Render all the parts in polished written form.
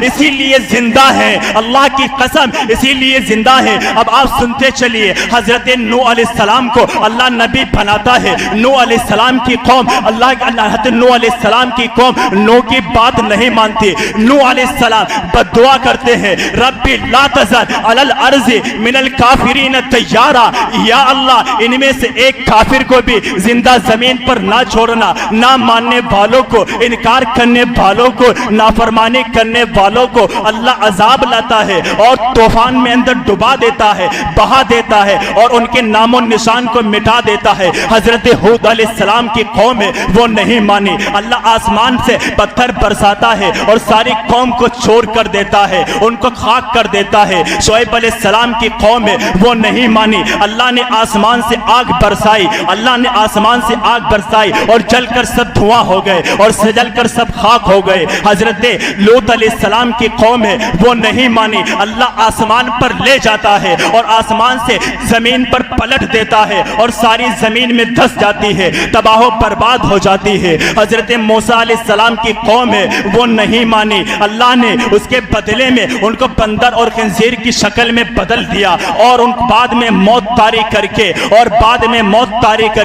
اسی لیے زندہ ہے، اللہ کی قسم اسی لیے زندہ ہے۔ اب آپ سنتے چلیے، حضرت نوح علیہ السلام کو اللہ نبی بناتا ہے۔ نوح علیہ السلام کی قوم حضرت نوح علیہ السلام کی قوم نوح کی بات نہیں مانتی۔ نوح علیہ السلام بد دعا کرتے ہیں، رب لا تذر علی الارض من الکافرین دیارا، یا اللہ ان میں سے ایک کافر کو بھی زندہ زمین پر نہ چھوڑنا۔ نہ ماننے والوں کو، انکار کرنے والوں کو، نافرمانی کرنے والوں کو اللہ عذاب لاتا ہے اور طوفان میں اندر ڈبا دیتا ہے، بہا دیتا ہے اور ان کے نام و نشان کو مٹا دیتا ہے۔ حضرت ہود علیہ السلام کی قوم ہے وہ نہیں مانی، اللہ آسمان سے پتھر برساتا ہے اور ساری قوم کو چھوڑ کر دیتا ہے، ان کو خاک کر دیتا ہے۔ شعیب علیہ السلام کی قوم ہے وہ نہیں مانی، اللہ نے آسمان سے آگ برسائی، اللہ نے آسمان سے آگ برسائی اور جل کر سب دھواں ہو گئے اور جل کر سب خاک ہو گئے۔ حضرت لوط علیہ السلام کی قوم ہے وہ نہیں مانی، اللہ آسمان پر لے جاتا ہے اور آسمان سے زمین پر پلٹ دیتا ہے اور ساری زمین میں دھس جاتی ہے، تباہ و برباد ہو جاتی ہے۔ حضرت موسیٰ علیہ السلام کی قوم ہے وہ نہیں مانی، اللہ نے اس کے بدلے میں ان کو بندر اور خنزیر کی شکل میں بدل دیا اور ان بعد میں موت طاری کر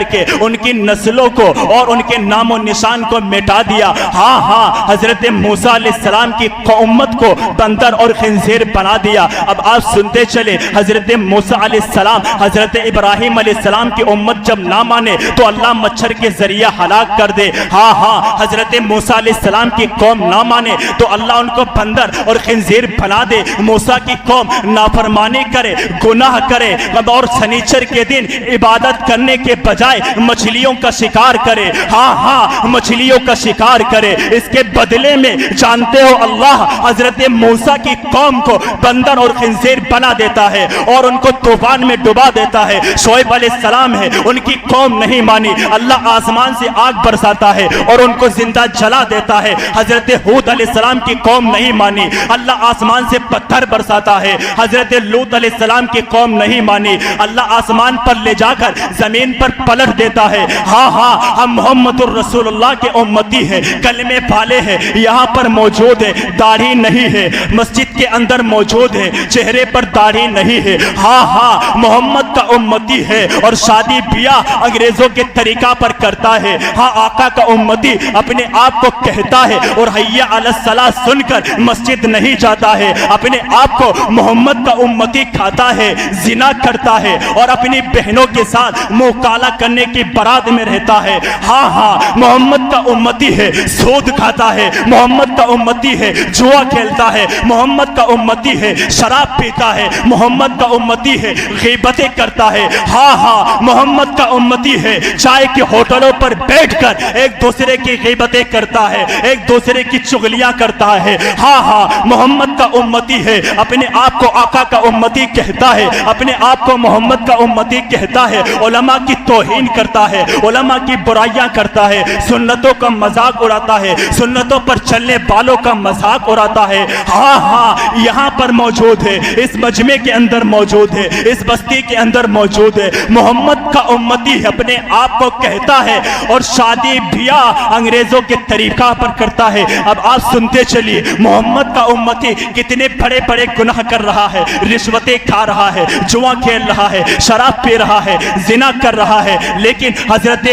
کے ان کی نسلوں کو اور ان کے نام و نشان کو مٹا دیا۔ ہاں حضرت موسیٰ علیہ السلام کی امت کو بندر اور خنزیر بنا دیا۔ اب آپ سنتے چلے، حضرت موسیٰ علیہ السلام، حضرت ابراہیم علیہ السلام کی امت جب نہ مانے تو اللہ مچھر کے ذریعہ ہلاک کر دے۔ ہاں حضرت موسیٰ علیہ السلام کی قوم نہ مانے تو اللہ ان کو بندر اور خنزیر بنا دے۔ موسیٰ کی قوم نافرمانی کرے، گناہ کرے اور سنیچر کے دن عبادت کرنے کے بجائے مچھلیوں کا شکار کرے۔ ہاں مچھلیوں کا شکار کرے، اس کے بدلے میں جانتے ہو اللہ حضرت موسیٰ کی قوم کو بندر اور خنزیر بنا دیتا ہے اور ان کو طوفان میں ڈبا دیتا ہے۔ شعیب علیہ السلام ہے، ان کی قوم نہیں مانی، اللہ آسمان سے آگ برساتا ہے اور ان کو زندہ جلا دیتا ہے۔ حضرت ہود علیہ السلام کی قوم نہیں مانی، اللہ آسمان سے پتھر برساتا ہے۔ حضرت لوط علیہ السلام کی قوم نہیں مانی، اللہ آسمان پر لے جا کر زمین پر پلٹ دیتا ہے۔ ہاں ہم محمد الرسول اللہ کے امتی ہیں، کلمے والے ہیں، یہاں پر موجود ہے، داڑھی نہیں ہے، مسجد کے اندر موجود ہے، چہرے پر داڑھی نہیں ہے۔ ہاں محمد کا امتی ہے اور شادی بیاہ انگریزوں کے طریقہ پر کرتا ہے۔ ہاں آقا کا امتی اپنے آپ کو کہتا ہے اور حی علی الصلاۃ سن کر مسجد نہیں جاتا ہے، اپنے آپ کو محمد کا امتی کھاتا ہے، زنا کرتا ہے اور اپنی بہنوں کے ساتھ منہ کالا کرنے کی برات میں رہتا ہے۔ ہاں محمد کا امتی ہے، سود کھاتا ہے، محمد کا امتی ہے، جوا کھیلتا ہے، محمد کا امتی ہے، شراب پیتا ہے، محمد کا امتی ہے، غیبتیں کرتا ہے۔ ہاں محمد کا امتی ہے، چائے کے ہوٹلوں پر بیٹھ کر ایک دوسرے کی غیبتیں کرتا ہے، ایک دوسرے کی چغلیاں کرتا ہے۔ ہاں محمد کا امتی ہے، اپنے آپ کو آقا کا امتی کہتا ہے، اپنے آپ کو محمد کا امتی کہتا ہے، علماء کی توہین کرتا ہے، علماء کی برائیاں کرتا ہے، سنتوں کا مذاق اڑاتا ہے، سنتوں پر چلنے والوں کا مذاق اڑاتا ہے۔ ہاں یہاں پر موجود ہے، اس مجمع کے اندر موجود ہے، اس بستی کے اندر موجود ہے، محمد کا امتی اپنے آپ کو کہتا ہے اور شادی بیاہ انگریزوں کے طریقہ پر کرتا ہے۔ اب آپ سنتے چلیے، محمد کا امتی کتنے بڑے بڑے گناہ کر رہا ہے، رشوتیں کھا رہا ہے، جوا کھیل رہا ہے، شراب پی رہا ہے، زنا کر رہا ہے، لیکن حضرت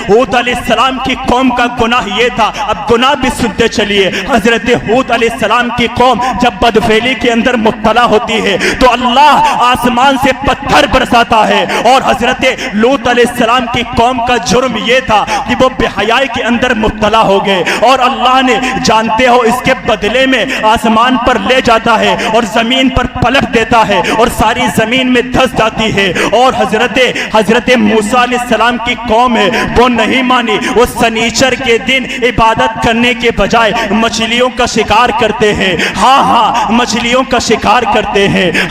ہود علیہ السلام کی قوم کا گناہ یہ تھا۔ اب گناہ بھی سنتے چلیے، حضرت ہود علیہ السلام کی قوم جب بدفعلی کے اندر مبتلا ہوتی ہے تو اللہ آسمان سے پتھر برساتا ہے، اور حضرت لوط علیہ السلام کی قوم کا جرم یہ تھا کہ وہ بے حیائی کے اندر مبتلا ہو گئے، اور اللہ نے جانتے ہو اس کے بدلے میں آسمان پر لے جاتا ہے اور زمین پر پلٹ دیتا ہے اور ساری زمین میں دھس جاتی ہے۔ اور حضرت موسیٰ علیہ السلام کی قوم ہے وہ نہیں مانی، وہ سنیچر کے دن عبادت کرنے کے بجائے مچھلیوں کا شکار کرتے ہیں۔ ہاں مچھلیوں کا شکار کرتے ہیں،